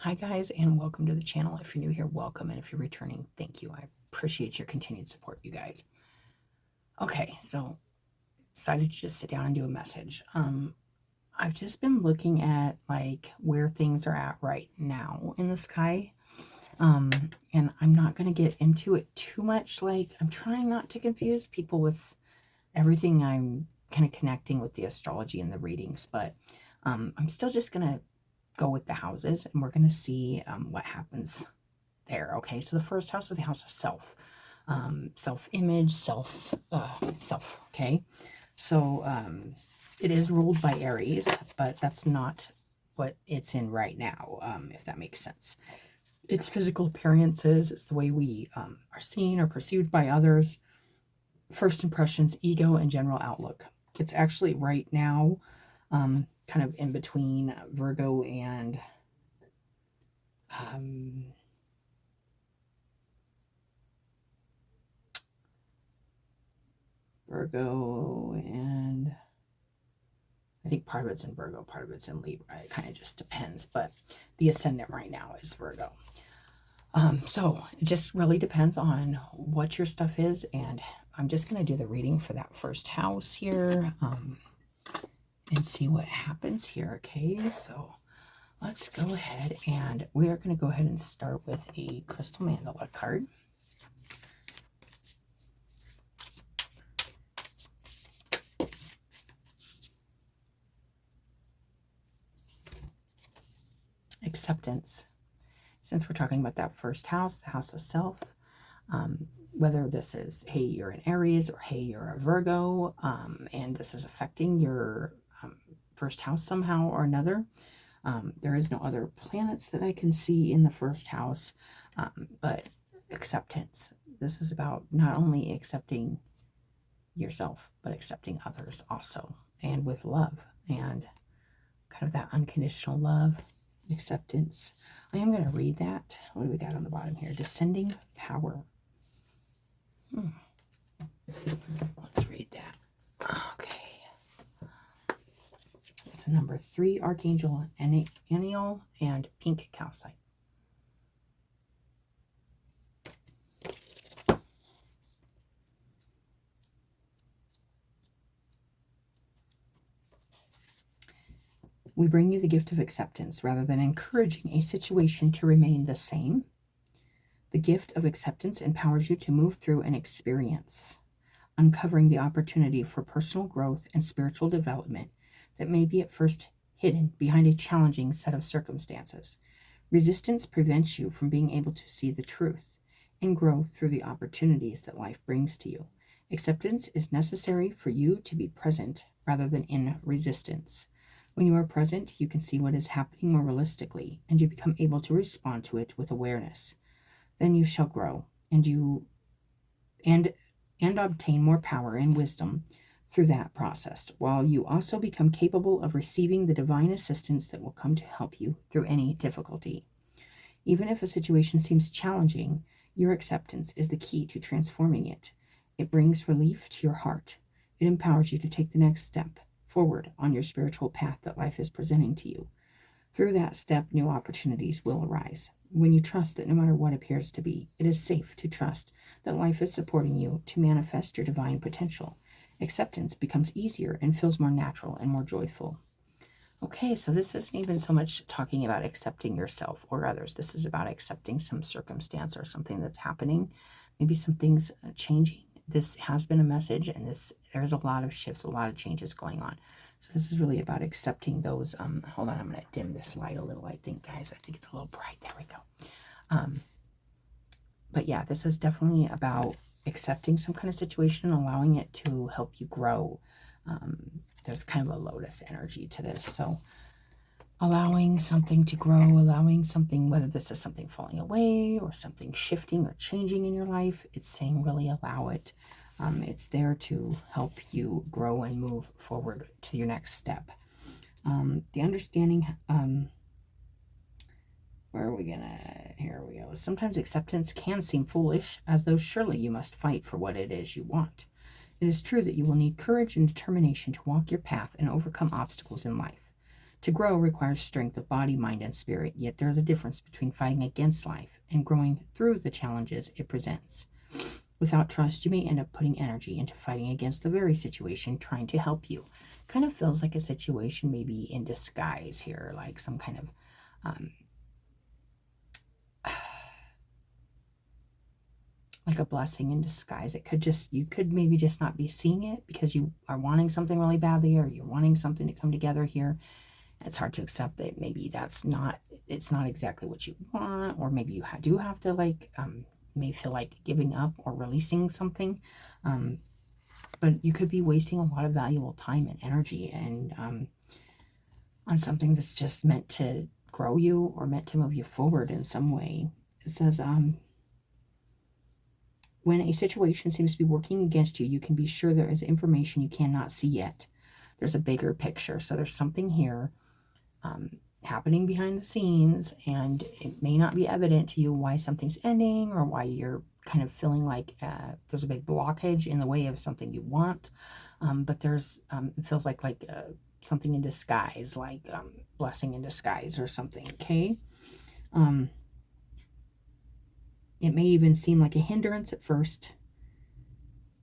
Hi guys, and welcome to the channel. If you're new here, welcome, and if you're returning, thank you. I appreciate your continued support, you guys. Okay, so decided to just sit down and do a message. I've just been looking at like where things are at right now in the sky. And I'm not going to get into it too much. Like, I'm trying not to confuse people with everything. I'm kind of connecting with the astrology and the readings, but I'm still just going to go with the houses, and we're going to see what happens there. Okay, so the first house is the house of self, self-image, self. Okay, so it is ruled by Aries, but that's not what it's in right now, if that makes sense. It's physical appearances. It's the way we are seen or perceived by others, first impressions, ego, and general outlook. It's actually right now kind of in between Virgo and I think part of it's in Virgo, part of it's in Libra. It kind of just depends, but the ascendant right now is Virgo. So it just really depends on what your stuff is, and I'm just going to do the reading for that first house here and see what happens here. Okay, so let's go ahead, and we are going to go ahead and start with a crystal mandala card. Acceptance. Since we're talking about that first house, the house of self, whether this is, hey, you're an Aries, or hey, you're a Virgo, and this is affecting your first house somehow or another. There is no other planets that I can see in the first house, but acceptance. This is about not only accepting yourself, but accepting others also, and with love, and kind of that unconditional love, acceptance. I am going to read that. What do we got on the bottom here? Descending power. Let's read that. Okay. It's a number 3 Archangel Aniel and pink calcite. We bring you the gift of acceptance rather than encouraging a situation to remain the same. The gift of acceptance empowers you to move through an experience, uncovering the opportunity for personal growth and spiritual development that may be at first hidden behind a challenging set of circumstances. Resistance prevents you from being able to see the truth and grow through the opportunities that life brings to you. Acceptance is necessary for you to be present rather than in resistance. When you are present, you can see what is happening more realistically, and you become able to respond to it with awareness. Then you shall grow, and obtain more power and wisdom through that process, while you also become capable of receiving the divine assistance that will come to help you through any difficulty. Even if a situation seems challenging, your acceptance is the key to transforming it. It brings relief to your heart. It empowers you to take the next step forward on your spiritual path that life is presenting to you. Through that step, new opportunities will arise. When you trust that no matter what appears to be, it is safe to trust that life is supporting you to manifest your divine potential. Acceptance becomes easier and feels more natural and more joyful. Okay, so this isn't even so much talking about accepting yourself or others. This is about accepting some circumstance or something that's happening. Maybe something's changing. This has been a message, and there's a lot of shifts, a lot of changes going on. So this is really about accepting those. Hold on, I'm going to dim this light a little, I think, guys. I think it's a little bright. There we go. But yeah, this is definitely about accepting some kind of situation and allowing it to help you grow. There's kind of a lotus energy to this. So allowing something to grow, allowing something, whether this is something falling away or something shifting or changing in your life, it's saying really allow it. It's there to help you grow and move forward to your next step. The understanding, where are we gonna, here we go. Sometimes acceptance can seem foolish, as though surely you must fight for what it is you want. It is true that you will need courage and determination to walk your path and overcome obstacles in life. To grow requires strength of body, mind, and spirit, yet there is a difference between fighting against life and growing through the challenges it presents. Without trust, you may end up putting energy into fighting against the very situation trying to help you. Kind of feels like a situation maybe in disguise here, like some kind of like a blessing in disguise. You could maybe just not be seeing it because you are wanting something really badly, or you're wanting something to come together here. It's hard to accept that maybe it's not exactly what you want, or maybe you do have to may feel like giving up or releasing something. But you could be wasting a lot of valuable time and energy and on something that's just meant to grow you or meant to move you forward in some way. It says, when a situation seems to be working against you, you can be sure there is information you cannot see yet. There's a bigger picture. So there's something here happening behind the scenes, and it may not be evident to you why something's ending or why you're kind of feeling like there's a big blockage in the way of something you want. But there's it feels like something in disguise, like blessing in disguise or something. Okay. It may even seem like a hindrance at first,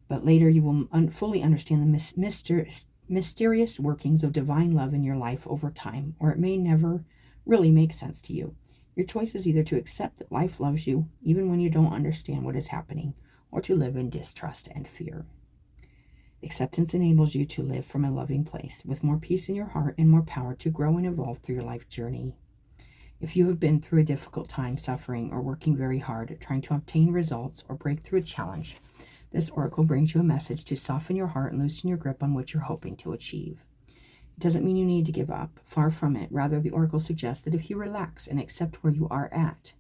but later you will fully understand the mysterious workings of divine love in your life over time, or it may never really make sense to you. Your choice is either to accept that life loves you, even when you don't understand what is happening, or to live in distrust and fear. Acceptance enables you to live from a loving place, with more peace in your heart and more power to grow and evolve through your life journey. If you have been through a difficult time, suffering, or working very hard at trying to obtain results or break through a challenge, this oracle brings you a message to soften your heart and loosen your grip on what you're hoping to achieve. It doesn't mean you need to give up. Far from it. Rather, the oracle suggests that if you relax and accept where you are at,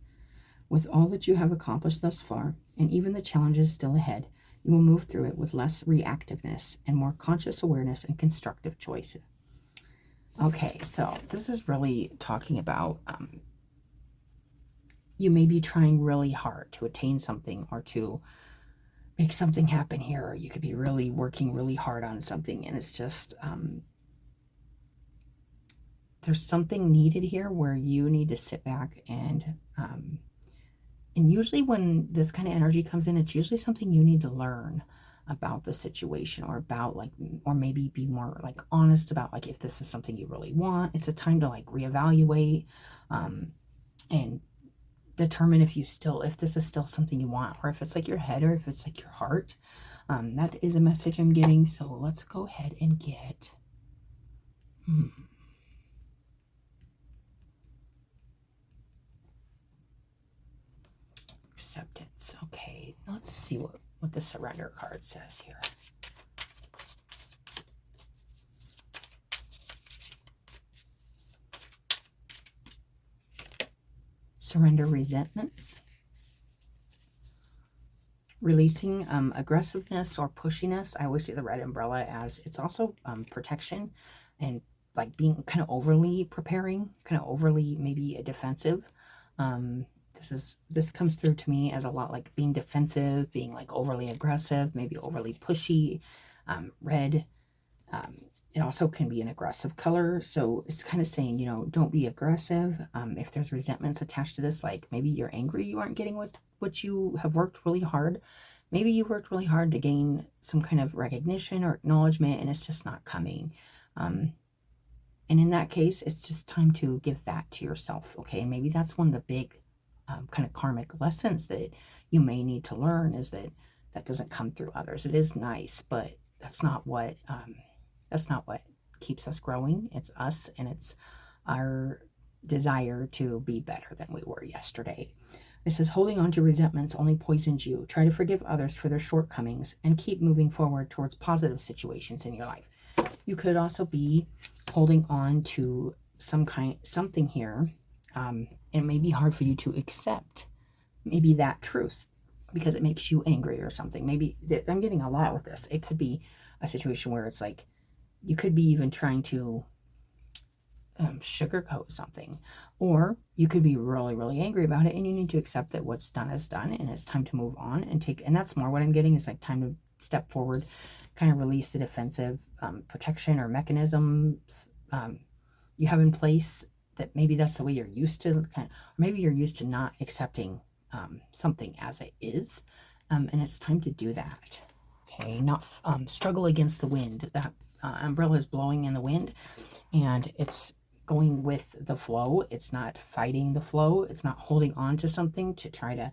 with all that you have accomplished thus far, and even the challenges still ahead, you will move through it with less reactiveness and more conscious awareness and constructive choices. Okay, so this is really talking about you may be trying really hard to attain something or to make something happen here, or you could be really working really hard on something, and it's just there's something needed here where you need to sit back and usually when this kind of energy comes in, it's usually something you need to learn about the situation, or about or maybe be more honest about if this is something you really want. It's a time to reevaluate and determine if this is still something you want, or if it's your head, or if it's your heart. That is a message I'm getting. So let's go ahead and get acceptance. Okay, let's see what the surrender card says here. Surrender resentments. Releasing aggressiveness or pushiness. I always see the red umbrella as it's also protection, and being kind of overly preparing, kind of overly maybe defensive. This comes through to me as a lot like being defensive, being overly aggressive, maybe overly pushy. Red, it also can be an aggressive color, so it's kind of saying, don't be aggressive. If there's resentments attached to this, maybe you're angry you aren't getting what you have worked really hard. Maybe you worked really hard to gain some kind of recognition or acknowledgement, and it's just not coming. And in that case, it's just time to give that to yourself, okay? And maybe that's one of the big kind of karmic lessons that you may need to learn, is that doesn't come through others. It is nice, but that's not what keeps us growing. It's us, and it's our desire to be better than we were yesterday. It says, holding on to resentments only poisons you. Try to forgive others for their shortcomings and keep moving forward towards positive situations in your life. You could also be holding on to something here. It may be hard for you to accept maybe that truth because it makes you angry or something. Maybe I'm getting a lot with this. It could be a situation where it's you could be even trying to sugarcoat something, or you could be really, really angry about it, and you need to accept that what's done is done, and it's time to move on and that's more what I'm getting, is time to step forward, kind of release the defensive protection or mechanisms you have in place, that maybe that's the way you're used to, maybe you're used to not accepting something as it is, and it's time to do that. Okay, not struggle against the wind. That umbrella is blowing in the wind, and it's going with the flow. It's not fighting the flow. It's not holding on to something to try to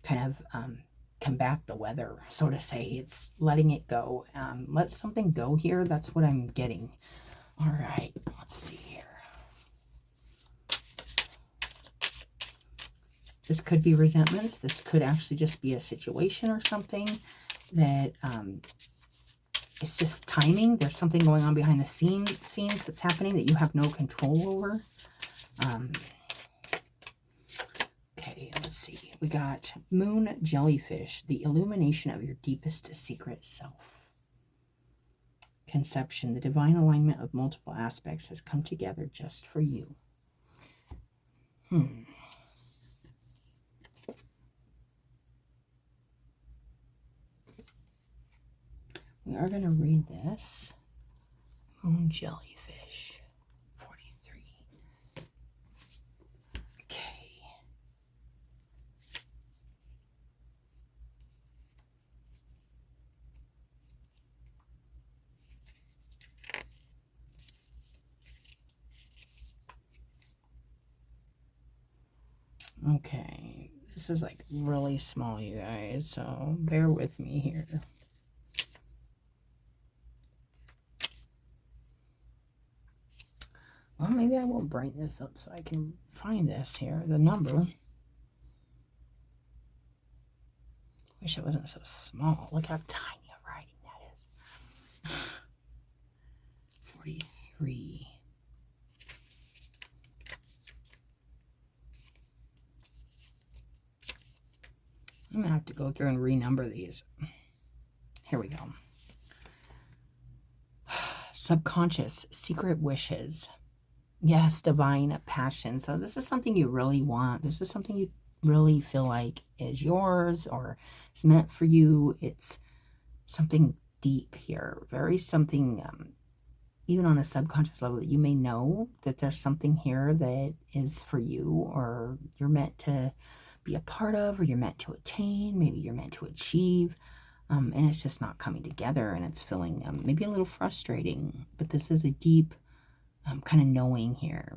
kind of combat the weather, so to say. It's letting it go. Let something go here. That's what I'm getting. All right, let's see here. This could be resentments. This could actually just be a situation or something that it's just timing. There's something going on behind the scenes that's happening that you have no control over. Okay, let's see. We got Moon Jellyfish, the illumination of your deepest secret self. Conception, the divine alignment of multiple aspects has come together just for you. We are going to read this. Moon Jellyfish, 43. Okay. Okay. This is like really small, you guys, so bear with me here. Well, maybe I will brighten this up so I can find this here, the number. Wish it wasn't so small. Look how tiny of writing that is. 43. I'm going to have to go through and renumber these. Here we go. Subconscious, secret wishes. Yes, divine passion. So this is something you really want. This is something you really feel like is yours or is meant for you. It's something deep here. Very something, even on a subconscious level, that you may know that there's something here that is for you, or you're meant to be a part of, or you're meant to attain. Maybe you're meant to achieve. And it's just not coming together, and it's feeling maybe a little frustrating. But this is a deep kind of knowing here.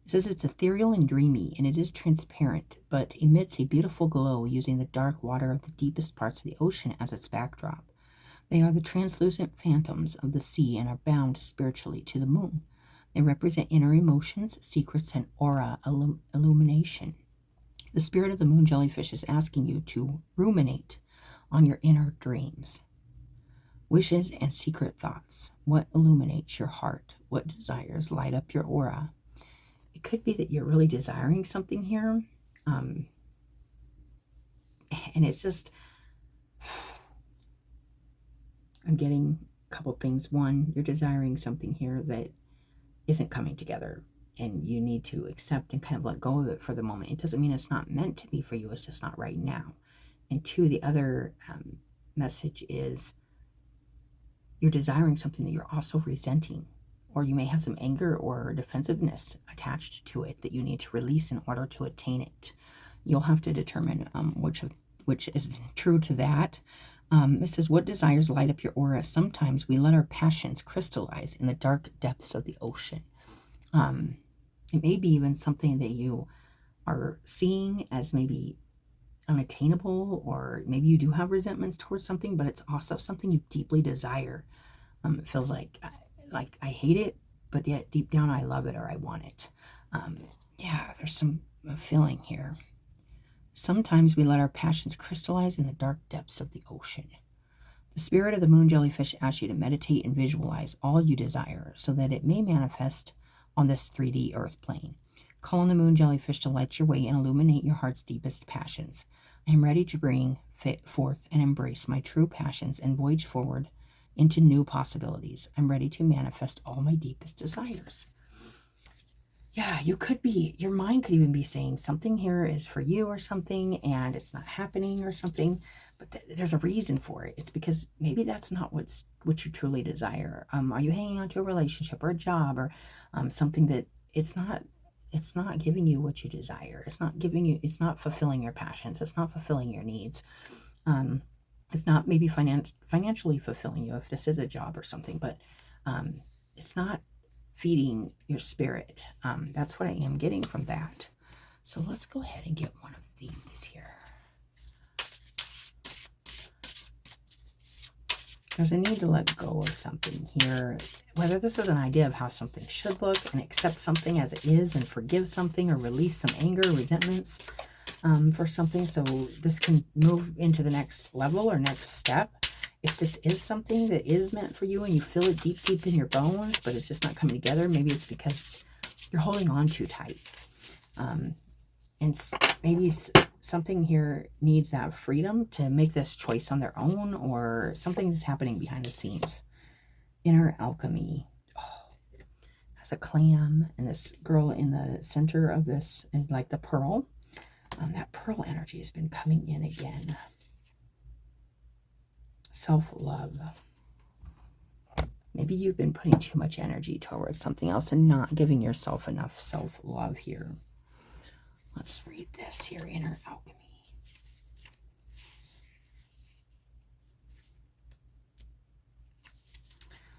It says it's ethereal and dreamy, and it is transparent, but emits a beautiful glow using the dark water of the deepest parts of the ocean as its backdrop. They are the translucent phantoms of the sea and are bound spiritually to the moon. They represent inner emotions, secrets, and aura illumination. The spirit of the moon jellyfish is asking you to ruminate on your inner dreams, wishes, and secret thoughts. What illuminates your heart? What desires light up your aura? It could be that you're really desiring something here. And it's just, I'm getting a couple things. One, you're desiring something here that isn't coming together, and you need to accept and kind of let go of it for the moment. It doesn't mean it's not meant to be for you. It's just not right now. And two, the other message is you're desiring something that you're also resenting, or you may have some anger or defensiveness attached to it that you need to release in order to attain it. You'll have to determine which is true to that. It says, what desires light up your aura? Sometimes we let our passions crystallize in the dark depths of the ocean. It may be even something that you are seeing as maybe unattainable, or maybe you do have resentments towards something, but it's also something you deeply desire. It feels like I hate it, but yet deep down I love it, or I want it. Yeah, there's some feeling here. Sometimes we let our passions crystallize in the dark depths of the ocean. The spirit of the moon jellyfish asks you to meditate and visualize all you desire so that it may manifest on this 3D earth plane. Call on the moon jellyfish to light your way and illuminate your heart's deepest passions. I am ready to bring forth and embrace my true passions and voyage forward into new possibilities. I'm ready to manifest all my deepest desires. Yeah, you could be, your mind could even be saying something here is for you or something, and it's not happening or something. But there's a reason for it. It's because maybe that's not what you truly desire. Are you hanging on to a relationship or a job or something that it's not giving you what you desire. It's not fulfilling your passions. It's not fulfilling your needs. It's not maybe financially fulfilling you if this is a job or something, but it's not feeding your spirit. That's what I am getting from that. So let's go ahead and get one of these here. There's a need to let go of something here. Whether this is an idea of how something should look and accept something as it is and forgive something or release some anger, resentments for something so this can move into the next level or next step. If this is something that is meant for you and you feel it deep, deep in your bones, but it's just not coming together, maybe it's because you're holding on too tight. And maybe something here needs that freedom to make this choice on their own, or something's happening behind the scenes. Inner alchemy. Oh, has a clam and this girl in the center of this, and like the pearl. That pearl energy has been coming in again. Self-love. Maybe you've been putting too much energy towards something else and not giving yourself enough self-love here. Let's read this here, inner alchemy.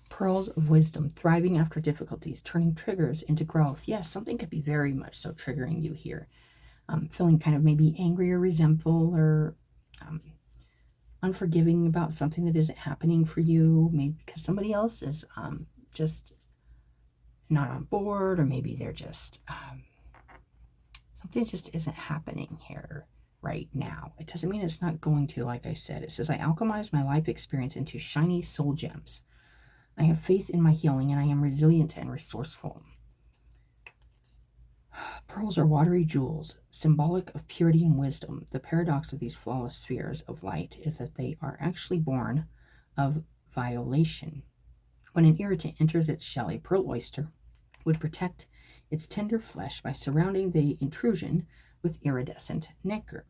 Pearls of wisdom, thriving after difficulties, turning triggers into growth. Yes, something could be very much so triggering you here. Feeling kind of maybe angry or resentful or unforgiving about something that isn't happening for you. Maybe because somebody else is just not on board, or maybe they're just... something just isn't happening here right now. It doesn't mean it's not going to, like I said. It says, I alchemize my life experience into shiny soul gems. I have faith in my healing, and I am resilient and resourceful. Pearls are watery jewels, symbolic of purity and wisdom. The paradox of these flawless spheres of light is that they are actually born of violation. When an irritant enters its shell, a pearl oyster would protect its tender flesh by surrounding the intrusion with iridescent nacre.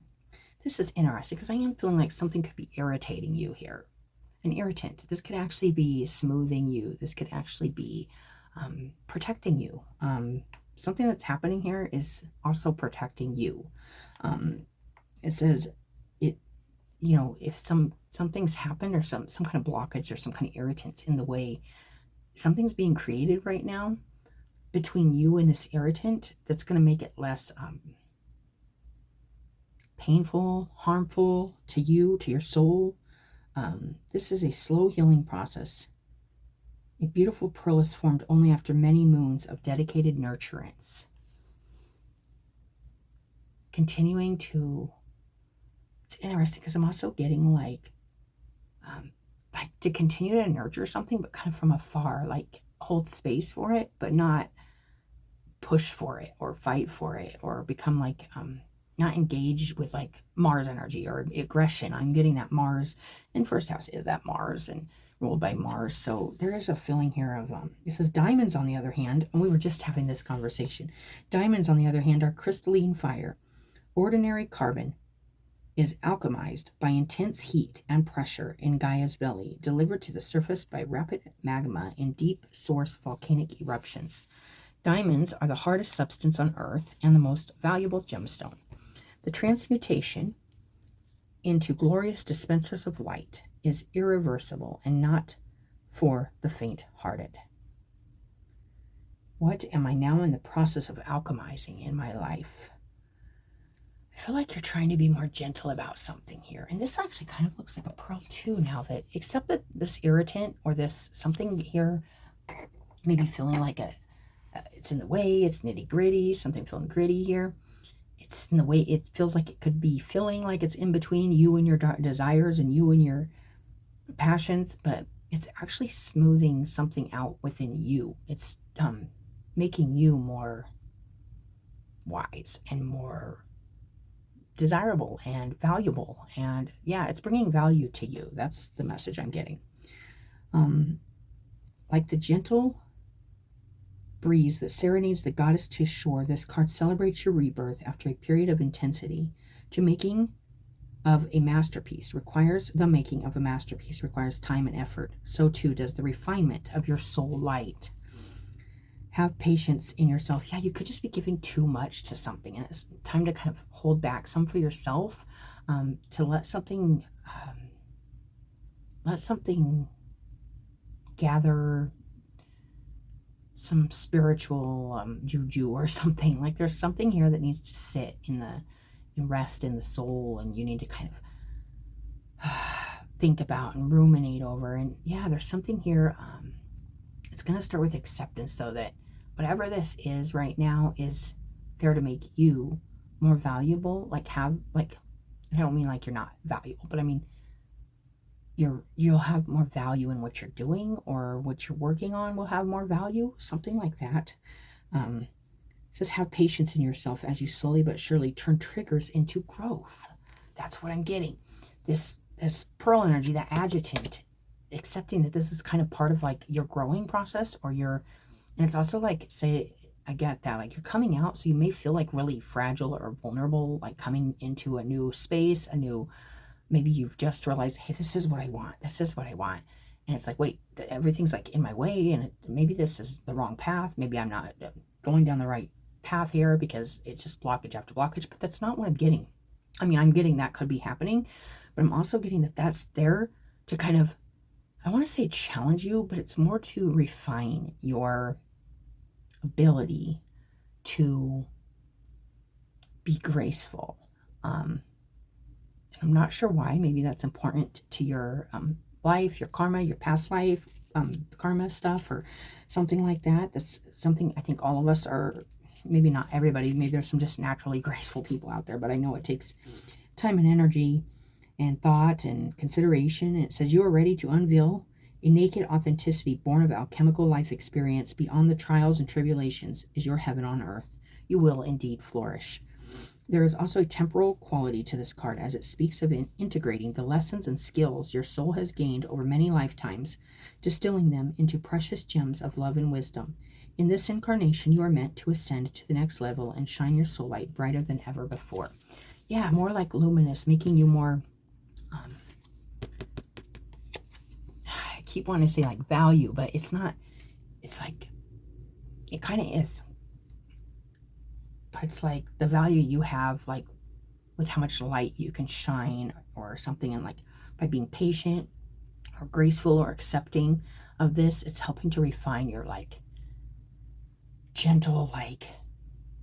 This is interesting because I am feeling like something could be irritating you here. An irritant. This could actually be smoothing you. This could actually be protecting you. Something that's happening here is also protecting you. It says, if something's happened or some kind of blockage or some kind of irritants in the way, something's being created right now between you and this irritant that's going to make it less painful, harmful to you, to your soul. This is a slow healing process. A beautiful pearl is formed only after many moons of dedicated nurturance. Continuing to... It's interesting because I'm also getting like to continue to nurture something, but kind of from afar, like hold space for it, but not push for it or fight for it or become like not engaged with like Mars energy or aggression. I'm getting that Mars in first house is that Mars and ruled by Mars. So there is a feeling here of it says diamonds on the other hand, and we were just having this conversation. Diamonds on the other hand are crystalline fire. Ordinary carbon is alchemized by intense heat and pressure in Gaia's belly, delivered to the surface by rapid magma in deep source volcanic eruptions. Diamonds are the hardest substance on Earth and the most valuable gemstone. The transmutation into glorious dispensers of light is irreversible and not for the faint-hearted. What am I now in the process of alchemizing in my life? I feel like you're trying to be more gentle about something here. And this actually kind of looks like a pearl too now that, except that this irritant or this something here, maybe feeling like it's in the way, it's nitty gritty, something feeling gritty here. It's in the way, it feels like it could be feeling like it's in between you and your desires and you and your passions, but it's actually smoothing something out within you. It's making you more wise and more desirable and valuable. And yeah, it's bringing value to you. That's the message I'm getting. Like the gentle breeze that serenades the goddess to shore, this card celebrates your rebirth after a period of intensity to making of a masterpiece requires the making of a masterpiece requires time and effort. So too does the refinement of your soul light. Have patience in yourself. Yeah, you could just be giving too much to something, and it's time to kind of hold back some for yourself, to let something gather some spiritual juju or something. Like there's something here that needs to sit and rest in the soul, and you need to kind of think about and ruminate over. And yeah, there's something here. It's going to start with acceptance, though, that whatever this is right now is there to make you more valuable. I don't mean like you're not valuable, but I mean you'll have more value in what you're doing, or what you're working on will have more value, something like that. It says have patience in yourself as you slowly but surely turn triggers into growth. That's what I'm getting. This pearl energy, that adjutant, accepting that this is kind of part of like your growing process, and it's also like, say, I get that, like you're coming out, so you may feel like really fragile or vulnerable, like coming into a new space, maybe you've just realized, hey, this is what I want. And it's like, wait, everything's like in my way, and maybe this is the wrong path. Maybe I'm not going down the right path here because it's just blockage after blockage, but that's not what I'm getting. I mean, I'm getting that could be happening, but I'm also getting that that's there to kind of, I want to say challenge you, but it's more to refine your ability to be graceful. I'm not sure why. Maybe that's important to your life, your karma, your past life, karma stuff, or something like that. That's something I think all of us are, maybe not everybody, maybe there's some just naturally graceful people out there, but I know it takes time and energy and thought and consideration. And it says you are ready to unveil a naked authenticity born of alchemical life experience beyond the trials and tribulations is your heaven on earth. You will indeed flourish. There is also a temporal quality to this card, as it speaks of integrating the lessons and skills your soul has gained over many lifetimes, distilling them into precious gems of love and wisdom. In this incarnation, you are meant to ascend to the next level and shine your soul light brighter than ever before. Yeah, more like luminous, making you more, I keep wanting to say like value, but it's not, it's like, it kind of is. But it's like the value you have, like with how much light you can shine or something, and like by being patient or graceful or accepting of this, it's helping to refine your like gentle, like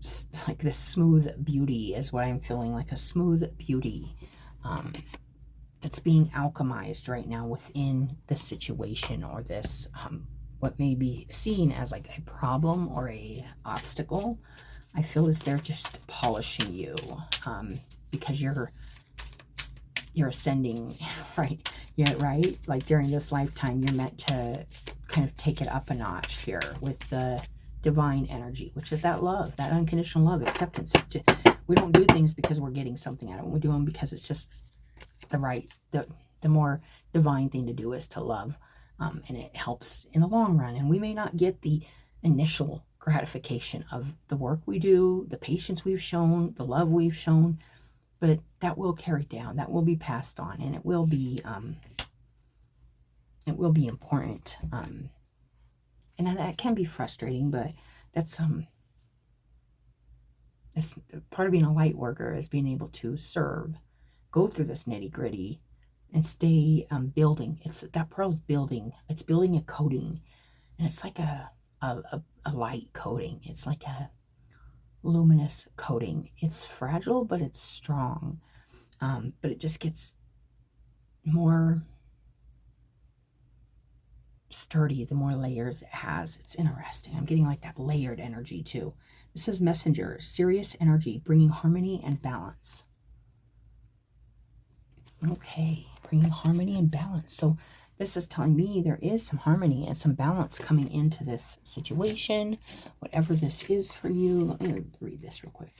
this smooth beauty is what I'm feeling, like a smooth beauty that's being alchemized right now within this situation, or this what may be seen as like a problem or a obstacle. I feel as they're just polishing you, because you're ascending, right? Yeah, right? Like during this lifetime, you're meant to kind of take it up a notch here with the divine energy, which is that love, that unconditional love, acceptance. We don't do things because we're getting something out of it. We do them because it's just the more divine thing to do is to love, and it helps in the long run. And we may not get the initial gratification of the work we do, the patience we've shown, the love we've shown, but that will carry down, that will be passed on, and it will be important. And that can be frustrating, but that's part of being a light worker, is being able to serve, go through this nitty gritty, and stay building. It's that pearl's building. It's building a coating, and it's like a light coating. It's like a luminous coating. It's fragile, but it's strong. But it just gets more sturdy the more layers it has. It's interesting. I'm getting like that layered energy too. This is messenger, serious energy, bringing harmony and balance. Okay, bringing harmony and balance. So this is telling me there is some harmony and some balance coming into this situation, whatever this is for you. Let me read this real quick.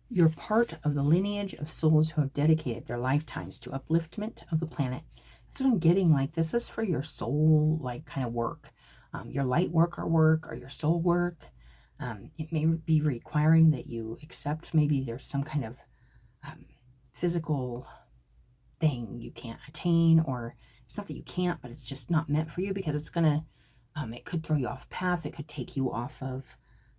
You're part of the lineage of souls who have dedicated their lifetimes to upliftment of the planet. That's what I'm getting. Like, this is for your soul, like, kind of work. Your light worker work or your soul work. It may be requiring that you accept maybe there's some kind of physical thing you can't attain, or it's not that you can't, but it's just not meant for you, because it's going to, it could throw you off path. It could take you off of,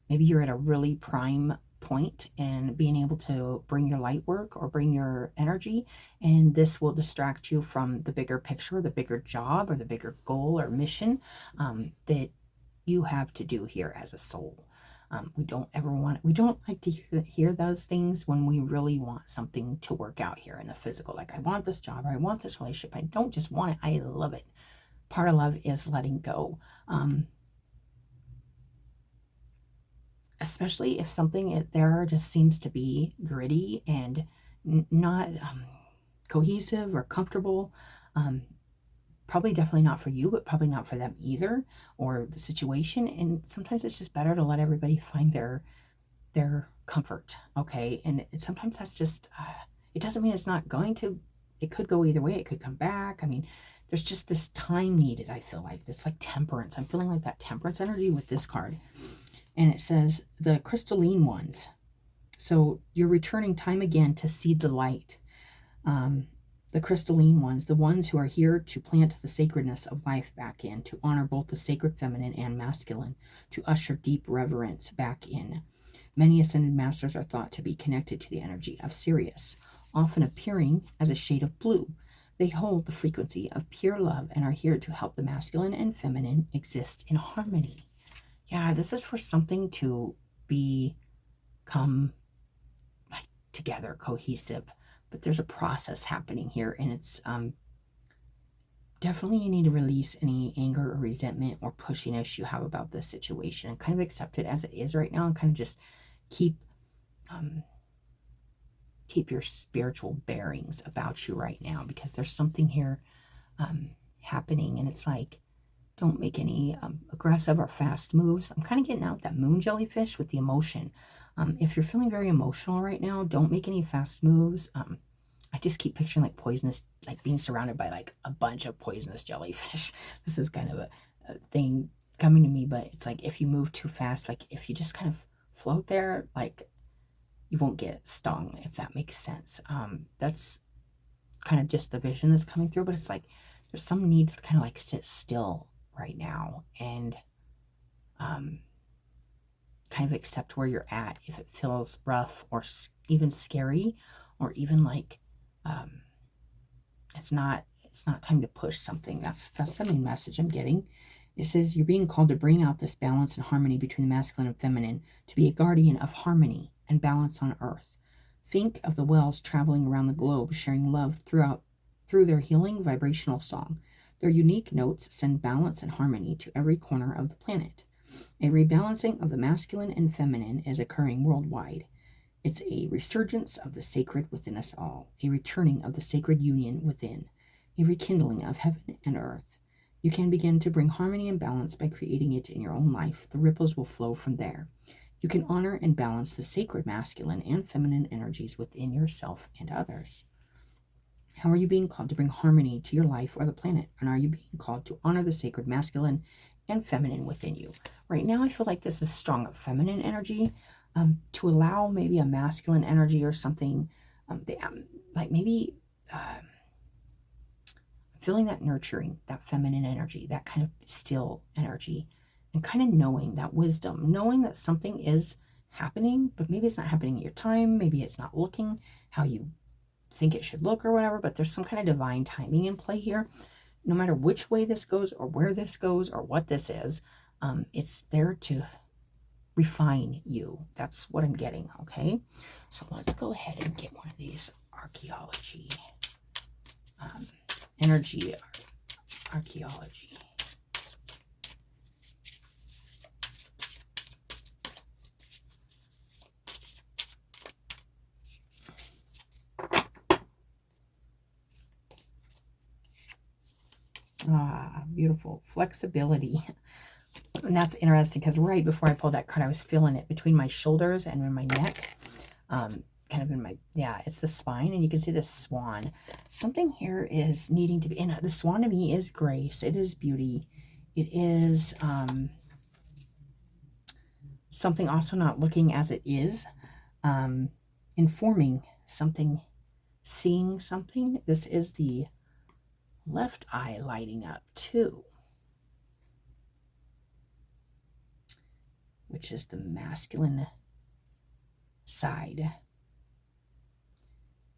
maybe you're at a really prime point and being able to bring your light work or bring your energy, and this will distract you from the bigger picture, the bigger job, or the bigger goal or mission that you have to do here as a soul. We don't like to hear those things when we really want something to work out here in the physical. Like, I want this job, or I want this relationship. I don't just want it, I love it. Part of love is letting go. Especially if something there just seems to be gritty and not cohesive or comfortable. Probably definitely not for you, but probably not for them either, or the situation. And sometimes it's just better to let everybody find their comfort, okay? And sometimes that's just, it doesn't mean it's not going to, it could go either way. It could come back. I mean, there's just this time needed, I feel like. It's like temperance. I'm feeling like that temperance energy with this card. And it says the crystalline ones. So you're returning time again to see the light. The crystalline ones, the ones who are here to plant the sacredness of life back in, to honor both the sacred feminine and masculine, to usher deep reverence back in. Many ascended masters are thought to be connected to the energy of Sirius, often appearing as a shade of blue. They hold the frequency of pure love and are here to help the masculine and feminine exist in harmony. Yeah, this is for something to become like together, cohesive. But there's a process happening here, and it's definitely you need to release any anger or resentment or pushiness you have about this situation, and kind of accept it as it is right now, and kind of just keep your spiritual bearings about you right now, because there's something here happening, and it's like, don't make any aggressive or fast moves. I'm kind of getting out that moon jellyfish with the emotion. If you're feeling very emotional right now, don't make any fast moves. I just keep picturing like poisonous, like being surrounded by like a bunch of poisonous jellyfish. This is kind of a thing coming to me, but it's like if you move too fast, like if you just kind of float there, like you won't get stung, if that makes sense. That's kind of just the vision that's coming through, but it's like there's some need to kind of like sit still right now and kind of accept where you're at. If it feels rough or even scary, or even like it's not time to push something. That's the main message I'm getting. It says you're being called to bring out this balance and harmony between the masculine and feminine, to be a guardian of harmony and balance on earth. Think of the whales traveling around the globe, sharing love through their healing vibrational song. Their unique notes send balance and harmony to every corner of the planet. A rebalancing of the masculine and feminine is occurring worldwide. It's a resurgence of the sacred within us all, a returning of the sacred union within, a rekindling of heaven and earth. You can begin to bring harmony and balance by creating it in your own life. The ripples will flow from there. You can honor and balance the sacred masculine and feminine energies within yourself and others. How are you being called to bring harmony to your life or the planet? And are you being called to honor the sacred masculine and feminine within you? Right now, I feel like this is strong feminine energy, to allow maybe a masculine energy or something, like maybe feeling that nurturing, that feminine energy, that kind of still energy, and kind of knowing that wisdom, knowing that something is happening, but maybe it's not happening at your time, maybe it's not looking how you think it should look or whatever, but there's some kind of divine timing in play here. No matter which way this goes or where this goes or what this is, it's there to refine you. That's what I'm getting, okay? So let's go ahead and get one of these archaeology, energy archaeology. Ah, beautiful. Flexibility. And that's interesting because right before I pulled that card, I was feeling it between my shoulders and in my neck. Kind of in my, yeah, it's the spine, and you can see this swan. Something here is needing to be, and the swan to me is grace. It is beauty. It is Something also not looking as it is, informing something, seeing something. This is the left eye lighting up too, which is the masculine side.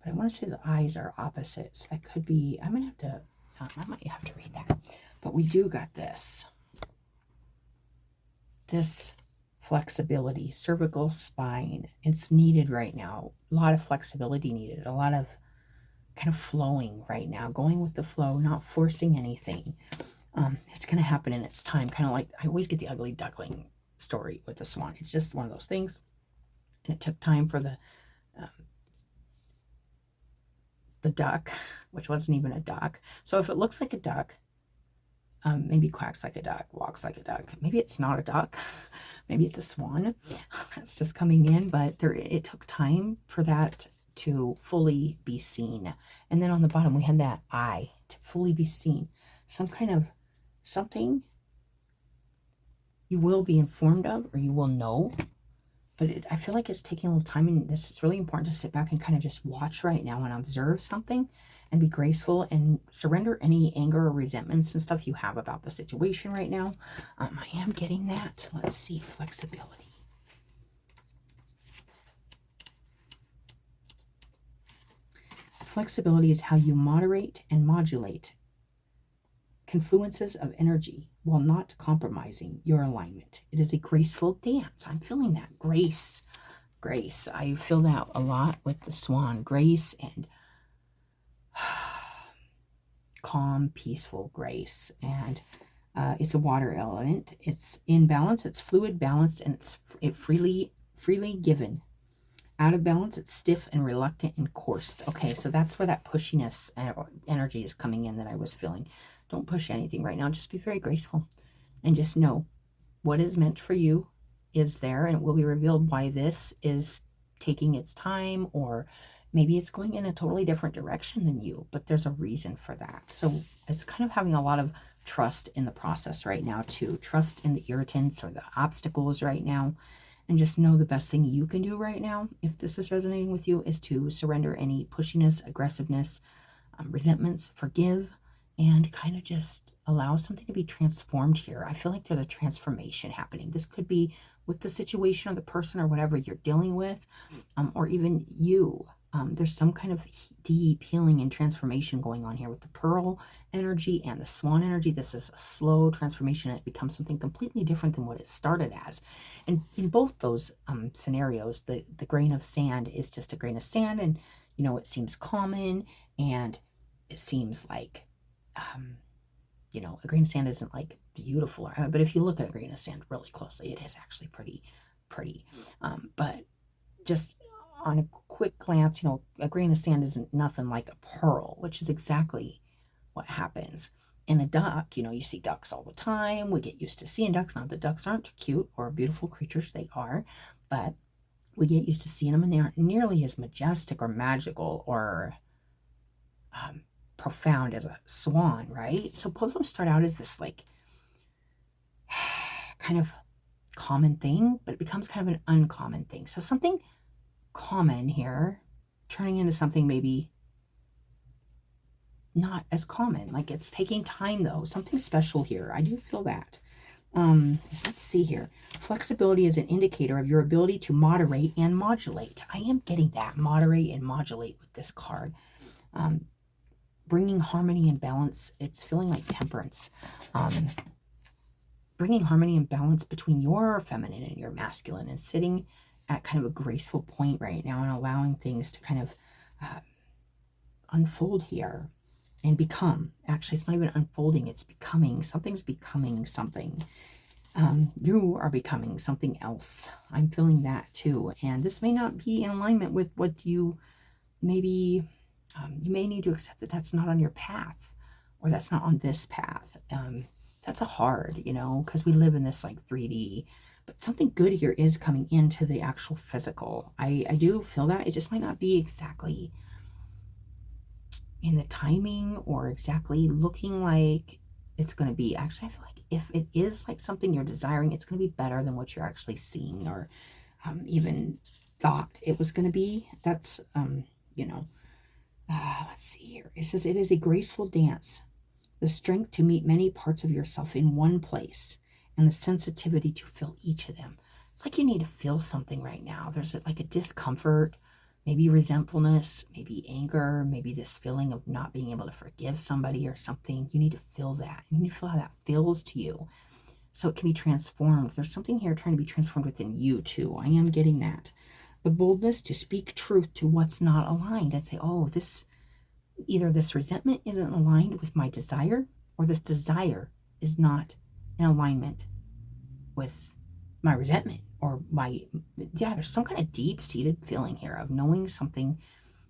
But I want to say the eyes are opposite, so that could be, I might have to read that. But we do got this flexibility, cervical spine. It's needed right now. A lot of flexibility needed, a lot of kind of flowing right now, going with the flow, not forcing anything. It's going to happen in its time, kind of like I always get the ugly duckling story with the swan. It's just one of those things, and it took time for the duck, which wasn't even a duck. So if it looks like a duck, maybe quacks like a duck, walks like a duck, maybe it's not a duck, maybe it's a swan that's just coming in, but it took time for that to fully be seen. And then on the bottom we had that eye to fully be seen. Some kind of something you will be informed of, or you will know, but I feel like it's taking a little time, and this is really important to sit back and kind of just watch right now and observe something and be graceful and surrender any anger or resentments and stuff you have about the situation right now. I am getting that. Let's see, flexibility. Flexibility is how you moderate and modulate confluences of energy while not compromising your alignment. It is a graceful dance. I'm feeling that. Grace. I feel that a lot with the swan. Grace and calm, peaceful grace. And it's a water element. It's in balance. It's fluid, balanced, and it's freely given. Out of balance, it's stiff and reluctant and coursed. Okay, so that's where that pushiness energy is coming in that I was feeling. Don't push anything right now. Just be very graceful and just know what is meant for you is there, and it will be revealed why this is taking its time, or maybe it's going in a totally different direction than you, but there's a reason for that. So it's kind of having a lot of trust in the process right now too. Trust in the irritants or the obstacles right now. And just know the best thing you can do right now, if this is resonating with you, is to surrender any pushiness, aggressiveness, resentments, forgive, and kind of just allow something to be transformed here. I feel like there's a transformation happening. This could be with the situation or the person or whatever you're dealing with, or even you. There's some kind of deep healing and transformation going on here with the pearl energy and the swan energy. This is a slow transformation, and it becomes something completely different than what it started as. And in both those scenarios, the grain of sand is just a grain of sand, and it seems common, and it seems like a grain of sand isn't like beautiful, but if you look at a grain of sand really closely, it is actually pretty. But just on a quick glance, a grain of sand isn't nothing like a pearl, which is exactly what happens. In a duck, you see ducks all the time. We get used to seeing ducks. Not that ducks aren't cute or beautiful creatures, they are, but we get used to seeing them, and they aren't nearly as majestic or magical or profound as a swan, right? So both of them start out as this like kind of common thing, but it becomes kind of an uncommon thing. So something common here turning into something maybe not as common. Like it's taking time though. Something special here. I do feel that. Let's see here. Flexibility is an indicator of your ability to moderate and modulate. I am getting that. Moderate and modulate with this card. Bringing harmony and balance. It's feeling like temperance. Bringing harmony and balance between your feminine and your masculine, and sitting at kind of a graceful point right now and allowing things to kind of unfold here and become. Actually, it's not even unfolding, it's becoming. Something's becoming something. You are becoming something else. I'm feeling that too. And this may not be in alignment with what you maybe, you may need to accept that that's not on your path, or that's not on this path. That's a hard, because we live in this like 3D. But something good here is coming into the actual physical. I do feel that. It just might not be exactly in the timing or exactly looking like it's going to be. Actually, I feel like if it is like something you're desiring, it's going to be better than what you're actually seeing or even thought it was going to be. That's, let's see here. It says, it is a graceful dance, the strength to meet many parts of yourself in one place, and the sensitivity to feel each of them. It's like you need to feel something right now. There's like a discomfort, maybe resentfulness, maybe anger, maybe this feeling of not being able to forgive somebody or something. You need to feel that. You need to feel how that feels to you so it can be transformed. There's something here trying to be transformed within you too. I am getting that. The boldness to speak truth to what's not aligned and say, oh, either this resentment isn't aligned with my desire, or this desire is not in alignment with my resentment or there's some kind of deep-seated feeling here of knowing something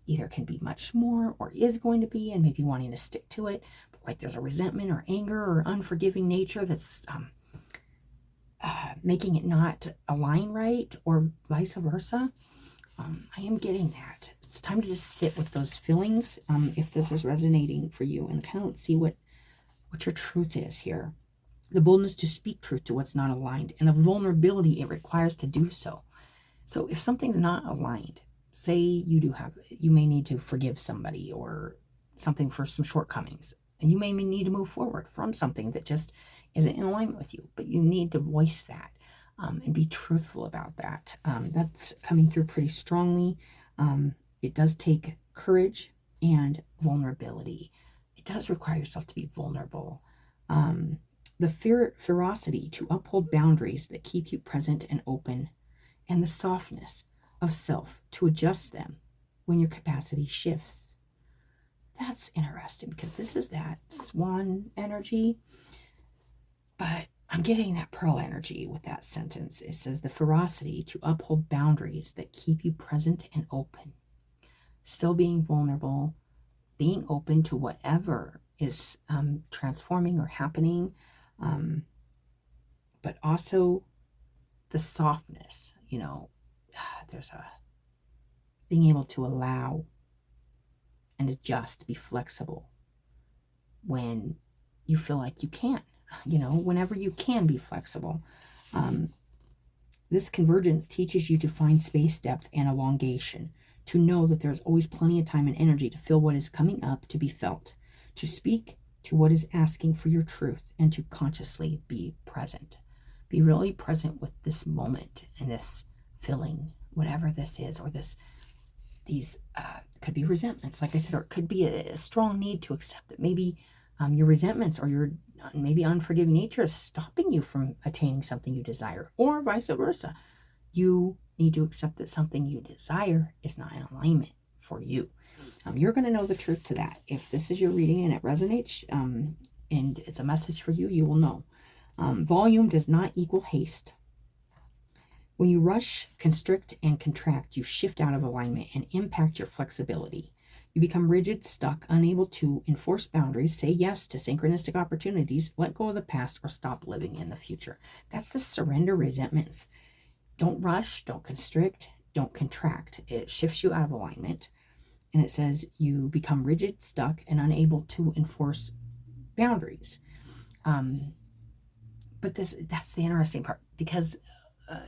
either can be much more or is going to be, and maybe wanting to stick to it, but like there's a resentment or anger or unforgiving nature that's making it not align right, or vice versa. I am getting that. It's time to just sit with those feelings, if this is resonating for you, and kind of see what your truth is here. The boldness to speak truth to what's not aligned, and the vulnerability it requires to do so. So if something's not aligned, say you may need to forgive somebody or something for some shortcomings, and you may need to move forward from something that just isn't in alignment with you, but you need to voice that. And be truthful about that. That's coming through pretty strongly. It does take courage and vulnerability. It does require yourself to be vulnerable. The ferocity to uphold boundaries that keep you present and open, and the softness of self to adjust them when your capacity shifts. That's interesting because this is that swan energy, but I'm getting that pearl energy with that sentence. It says the ferocity to uphold boundaries that keep you present and open. Still being vulnerable, being open to whatever is transforming or happening, but also the softness, there's being able to allow and adjust, be flexible when you feel like you can't. Whenever you can be flexible. This convergence teaches you to find space, depth, and elongation, to know that there's always plenty of time and energy to feel what is coming up to be felt, to speak to what is asking for your truth, and to consciously be present. Be really present with this moment and this feeling, whatever this is, or these could be resentments, like I said, or it could be a strong need to accept that maybe your resentments or your maybe unforgiving nature is stopping you from attaining something you desire, or vice versa. You need to accept that something you desire is not in alignment for you. You're going to know the truth to that. If this is your reading and it resonates and it's a message for you, you will know. Volume does not equal haste. When you rush, constrict, and contract, you shift out of alignment and impact your flexibility. You become rigid, stuck, unable to enforce boundaries, say yes to synchronistic opportunities, let go of the past, or stop living in the future. That's the surrender resentments. Don't rush, don't constrict, don't contract. It shifts you out of alignment. And it says you become rigid, stuck, and unable to enforce boundaries. But that's the interesting part, because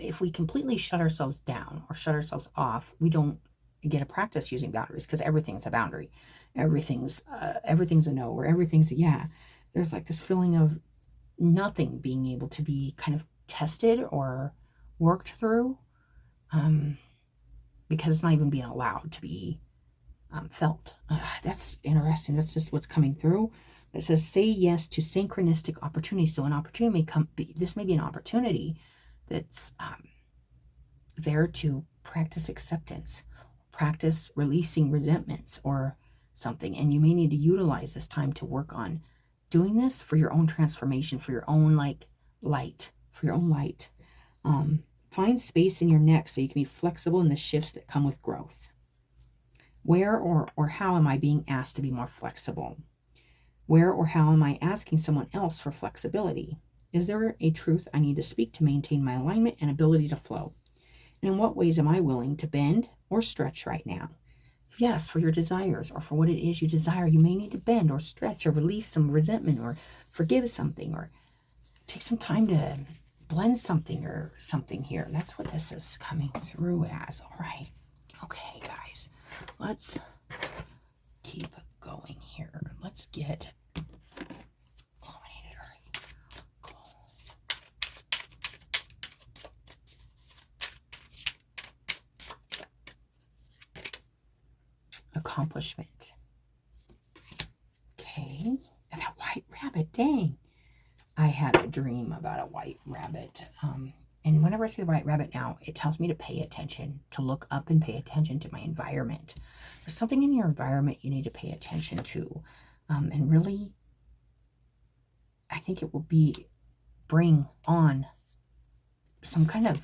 if we completely shut ourselves down or shut ourselves off, we don't get a practice using boundaries, because everything's a boundary. Everything's a no, or everything's a yeah. There's like this feeling of nothing being able to be kind of tested or worked through, because it's not even being allowed to be felt. That's interesting. That's just what's coming through. It says say yes to synchronistic opportunities. So an opportunity this may be an opportunity that's there to practice acceptance, practice releasing resentments or something. And you may need to utilize this time to work on doing this for your own transformation, for your own light. Find space in your neck so you can be flexible in the shifts that come with growth. Where or how am I being asked to be more flexible? Where or how am I asking someone else for flexibility? Is there a truth I need to speak to maintain my alignment and ability to flow? And in what ways am I willing to bend or stretch right now? Yes, for your desires or for what it is you desire, you may need to bend or stretch or release some resentment or forgive something or take some time to blend something or something here. That's what this is coming through as. All right. Okay, guys. Let's keep going here. Let's get illuminated earth. Cool. Accomplishment. Okay. And that white rabbit, dang. I had a dream about a white rabbit. And whenever I see the white rabbit now, it tells me to pay attention, to look up and pay attention to my environment. There's something in your environment you need to pay attention to. And really, I think it will bring on some kind of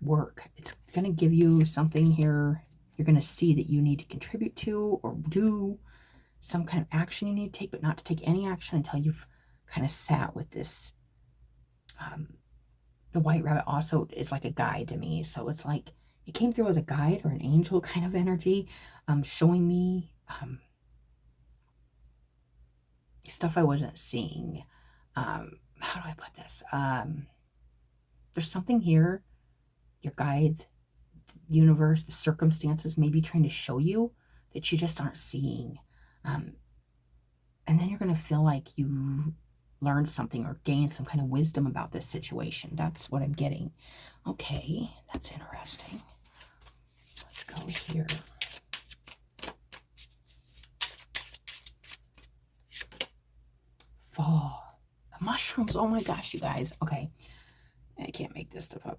work. It's going to give you something here you're going to see that you need to contribute to or do some kind of action you need to take, but not to take any action until you've kind of sat with this. The white rabbit also is like a guide to me. So it's like it came through as a guide or an angel kind of energy, showing me stuff I wasn't seeing. How do I put this? There's something here, your guides, the universe, the circumstances may be trying to show you that you just aren't seeing. And then you're going to feel like you learned something or gained some kind of wisdom about this situation. That's what I'm getting. Okay, that's interesting. Let's go here. Fall. The mushrooms. Oh my gosh, you guys. Okay, I can't make this stuff up.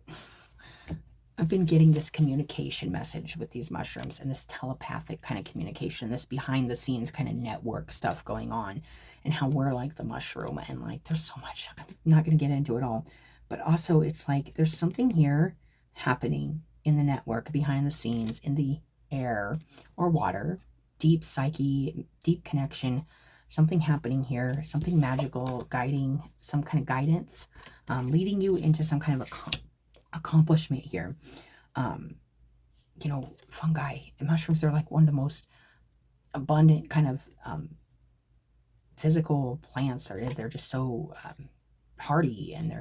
I've been getting this communication message with these mushrooms and this telepathic kind of communication, this behind the scenes kind of network stuff going on, and how we're like the mushroom, and like there's so much. I'm not going to get into it all, but also it's like there's something here happening in the network behind the scenes, in the air or water, deep psyche, deep connection, something happening here, something magical, guiding, some kind of guidance, leading you into some kind of accomplishment here. Fungi and mushrooms are like one of the most abundant kind of physical plants there is. They're just so hardy, and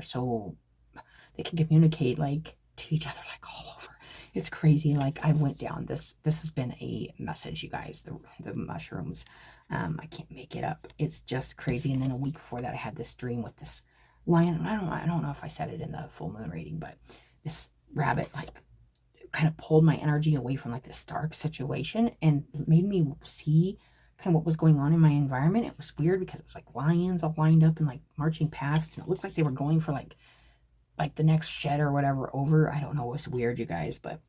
they can communicate like to each other like all over. It's crazy. Like I went down this has been a message, you guys, the mushrooms. I can't make it up. It's just crazy. And then a week before that I had this dream with this lion. I don't know if I said it in the full moon reading, but this rabbit like kind of pulled my energy away from like this dark situation and made me see kind of what was going on in my environment. It was weird because it was like lions all lined up and like marching past, and it looked like they were going for like the next shed or whatever over. I don't know. It was weird, you guys, but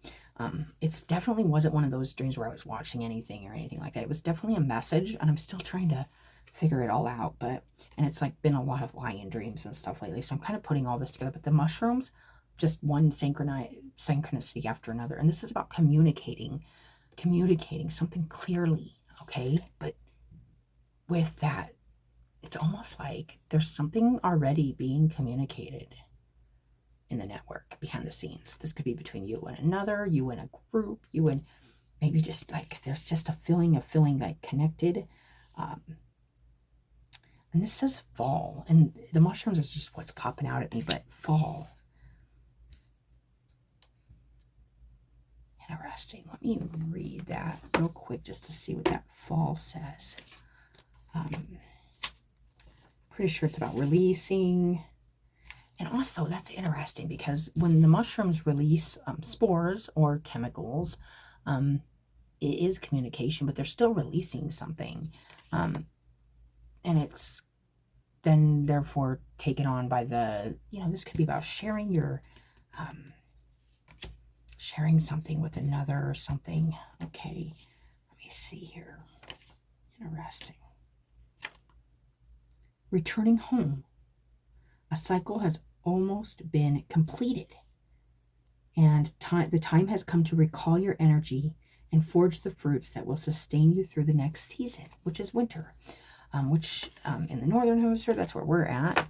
it's definitely wasn't one of those dreams where I was watching anything or anything like that. It was definitely a message, and I'm still trying to figure it all out. And it's like been a lot of lion dreams and stuff lately, so I'm kind of putting all this together. But the mushrooms, just one synchronicity after another, and this is about communicating something clearly. Okay, but with that, it's almost like there's something already being communicated in the network behind the scenes. This could be between you and another, you and a group, you and maybe just like there's just a feeling like connected. And this says fall, and the mushrooms is just what's popping out at me, but fall. Interesting. Let me read that real quick just to see what that fall says. Pretty sure it's about releasing. And also, that's interesting because when the mushrooms release spores or chemicals, it is communication, but they're still releasing something. And it's then therefore taken on by this could be about sharing your... sharing something with another or something. Okay, let me see here. Interesting. Returning home. A cycle has almost been completed, and the time has come to recall your energy and forge the fruits that will sustain you through the next season, which is winter, which in the northern hemisphere, that's where we're at.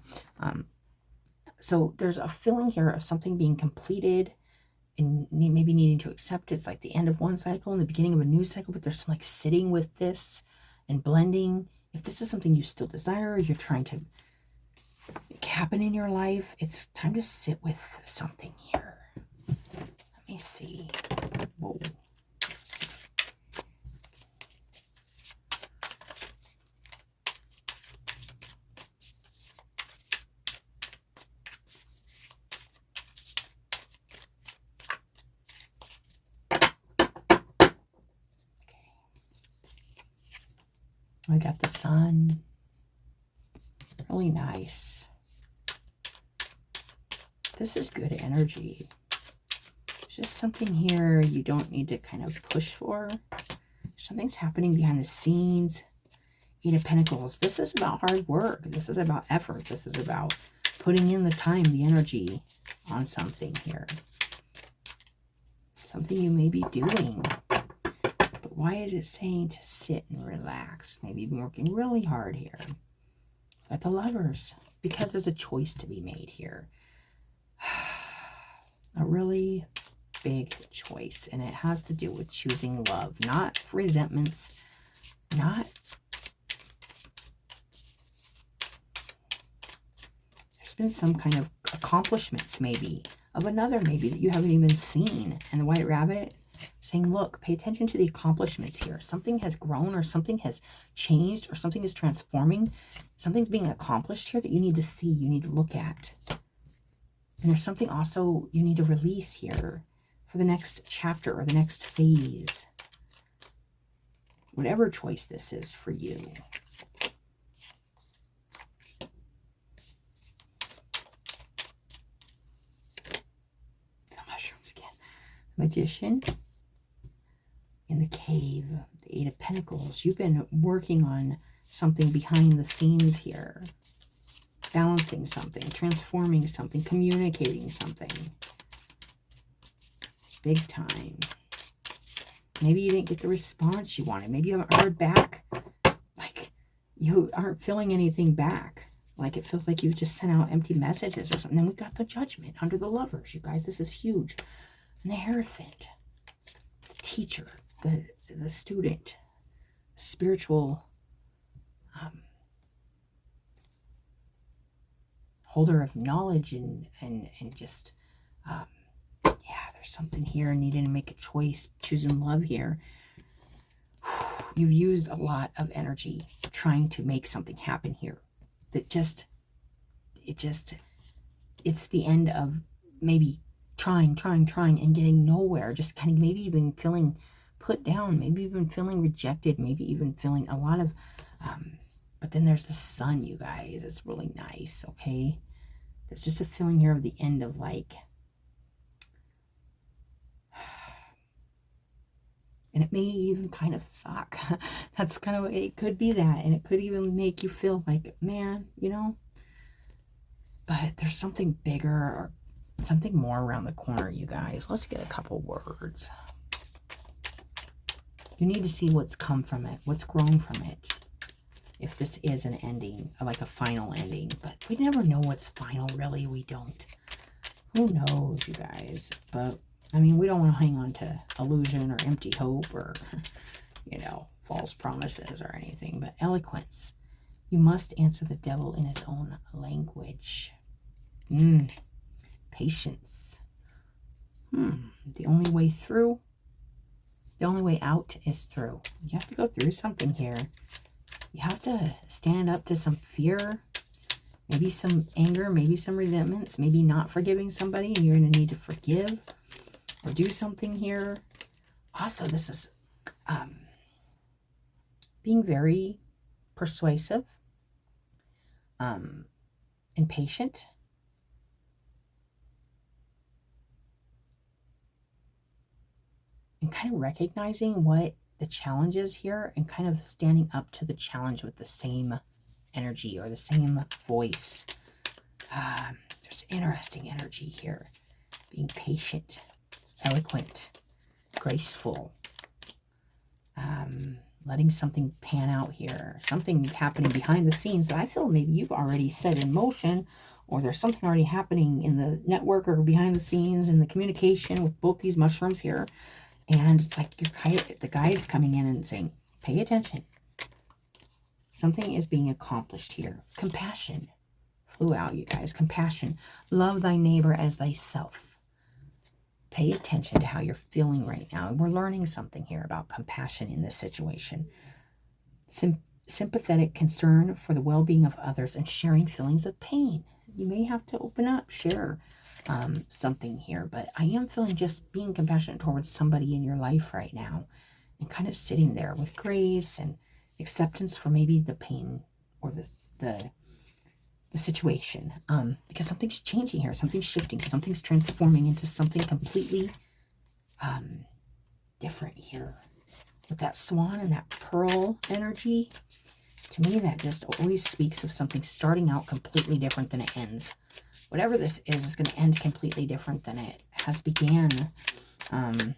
So there's a feeling here of something being completed and maybe needing to accept it's like the end of one cycle and the beginning of a new cycle, but there's some like sitting with this and blending. if this is something you still desire, you're trying to make happen in your life, it's time to sit with something here. Let me see. Whoa. I got the sun. Really nice. This is good energy. There's just something here you don't need to kind of push for. Something's happening behind the scenes. Eight of Pentacles. This is about hard work. This is about effort. This is about putting in the time, the energy on something here. Something you may be doing. But why is it saying to sit and relax? Maybe you've been working really hard here. At the Lovers, because there's a choice to be made here. A really big choice, and it has to do with choosing love, not resentments, not... There's been some kind of accomplishments, maybe, of another maybe that you haven't even seen. And the White Rabbit saying, look, pay attention to the accomplishments here. Something has grown, or something has changed, or something is transforming. Something's being accomplished here that you need to see, you need to look at. And there's something also you need to release here for the next chapter or the next phase. Whatever choice this is for you. The mushrooms again. Magician. In the cave, the Eight of Pentacles. You've been working on something behind the scenes here. Balancing something, transforming something, communicating something. Big time. Maybe you didn't get the response you wanted. Maybe you haven't heard back. Like, you aren't feeling anything back. Like, it feels like you've just sent out empty messages or something. Then we got the Judgment under the Lovers. You guys, this is huge. And the Hierophant. The teacher. The student, spiritual holder of knowledge and just yeah, there's something here needing to make a choice, choosing love here. You've used a lot of energy trying to make something happen here that it's the end of maybe trying and getting nowhere, just kind of maybe even feeling put down, maybe even feeling rejected, maybe even feeling a lot of but then there's the Sun, you guys. It's really nice. Okay, there's just a feeling here of the end of, like, and it may even kind of suck. That's kind of, it could be that, and it could even make you feel like, man, you know, but there's something bigger or something more around the corner, you guys. Let's get a couple words. You need to see what's come from it, what's grown from it. If this is an ending, like a final ending. But we never know what's final, really. We don't. Who knows, you guys? But, I mean, we don't want to hang on to illusion or empty hope or, you know, false promises or anything. But eloquence. You must answer the devil in his own language. Patience. The only way through. The only way out is through. You have to go through something here. You have to stand up to some fear, maybe some anger, maybe some resentments, maybe not forgiving somebody and you're going to need to forgive or do something here. Also, this is being very persuasive and patient. And kind of recognizing what the challenge is here and kind of standing up to the challenge with the same energy or the same voice. There's interesting energy here. Being patient, eloquent, graceful. Letting something pan out here. Something happening behind the scenes that I feel maybe you've already set in motion, or there's something already happening in the network or behind the scenes in the communication with both these mushrooms here. And it's like the guide's coming in and saying, pay attention. Something is being accomplished here. Compassion flew out, you guys. Compassion. Love thy neighbor as thyself. Pay attention to how you're feeling right now. We're learning something here about compassion in this situation. Sympathetic concern for the well-being of others and sharing feelings of pain. You may have to open up, share something here, but I am feeling just being compassionate towards somebody in your life right now and kind of sitting there with grace and acceptance for maybe the pain or the situation, because something's changing here, something's shifting, something's transforming into something completely different here. With that swan and that pearl energy, to me that just always speaks of something starting out completely different than it ends. Whatever this is going to end completely different than it has began. And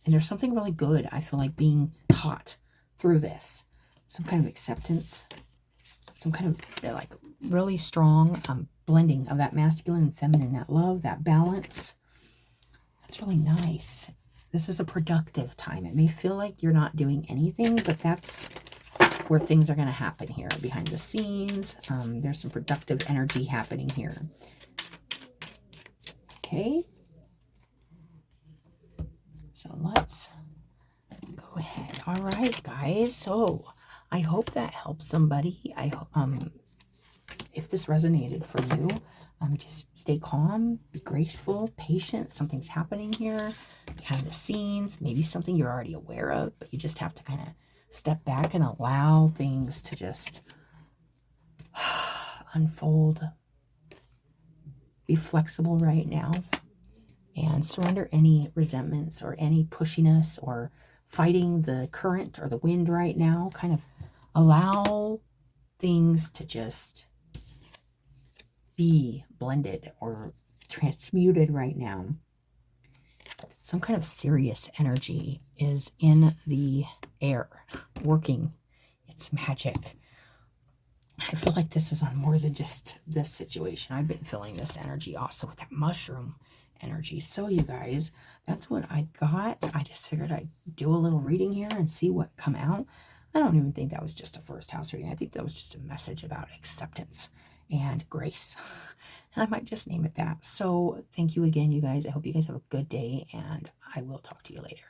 there's something really good, I feel like, being taught through this. Some kind of acceptance, some kind of like really strong blending of that masculine and feminine, that love, that balance. That's really nice. This is a productive time. It may feel like you're not doing anything, but that's where things are going to happen here behind the scenes. There's some productive energy happening here. Okay. So let's go ahead. All right, guys. So I hope that helps somebody. If this resonated for you, just stay calm, be graceful, patient. Something's happening here behind the scenes. Maybe something you're already aware of, but you just have to kind of step back and allow things to just unfold. Be flexible right now and surrender any resentments or any pushiness or fighting the current or the wind right now. Kind of allow things to just be blended or transmuted right now. Some kind of serious energy is in the air, working its magic. I feel like this is on more than just this situation. I've been feeling this energy also with that mushroom energy. So you guys, that's what I got. I just figured I'd do a little reading here and see what come out. I don't even think that was just a first house reading. I think that was just a message about acceptance and grace. And I might just name it that. So thank you again, you guys. I hope you guys have a good day, and I will talk to you later.